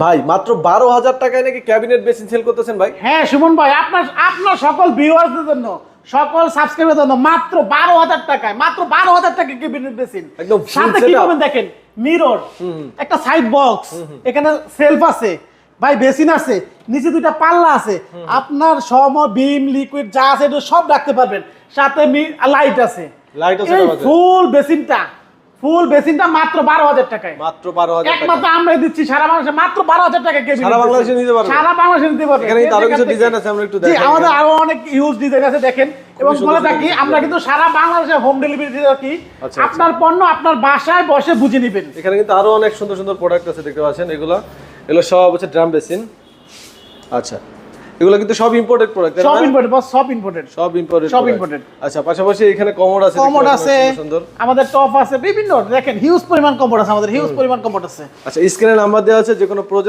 ভাই মাত্র 12,000 টাকায় নাকি ক্যাবিনেট বেসিন সেল করতেছেন ভাই? হ্যাঁ সুমন ভাই, আপনার সকল ভিউয়ারদের জন্য, সকল সাবস্ক্রাইবারের জন্য মাত্র 12,000 টাকায়, মাত্র 12,000 টাকা ক্যাবিনেট বেসিন। একদম সাথে কি পাবেন দেখেন, মিরর, একটা সাইড বক্স, এখানে সেলফ আছে ভাই, বেসিন আছে, নিচে দুইটা পাল্লা আছে, আপনার সব বিম লিকুইড যা আছে এটা সব রাখতে পারবেন, সাথে লাইট আছে। লাইট আছে এই আমাদের। ফুল বেসিনটা মাত্র 12,000 টাকায়, মাত্র 12,000 টাকা। একমাত্র আমরা দিচ্ছি সারা বাংলাদেশে মাত্র 12,000 টাকা কেবিনেট। সারা বাংলাদেশে নিতে পারবেন? সারা বাংলাদেশে নিতে পারবেন। এখানে কিন্তু আরো কিছু ডিজাইন আছে, আমরা একটু জি, দেখাই। আমাদের আরো অনেক ইউজ ডিজাইন আছে দেখেন, এবং বলে থাকি আমরা কিন্তু সারা বাংলাদেশে হোম ডেলিভারি দিয়ে থাকি। আচ্ছা। আপনার পণ্য আপনার বাসায় বসে বুঝে নেবেন। এখানে কিন্তু আরো অনেক সুন্দর সুন্দর প্রোডাক্ট আছে, দেখতে পাচ্ছেন। এগুলো সব হচ্ছে ড্রাম বেসিন। আচ্ছা, এগুলো কিন্তু সব ইম্পোর্টেড প্রোডাক্ট, সব ইম্পোর্টেড বস, সব ইম্পোর্টেড। সব ইম্পোর্টেড। আচ্ছা, পাশাপাশি এখানে কমোড আছে, কমোড আছে, সুন্দর আমাদের টপ আছে, বিভিন্ন দেখেন হিউজ পরিমাণ কমোড আছে, আমাদের হিউজ পরিমাণ কমোড আছে। আচ্ছা, স্ক্রিনে নাম্বার দেওয়া আছে, যে কোনো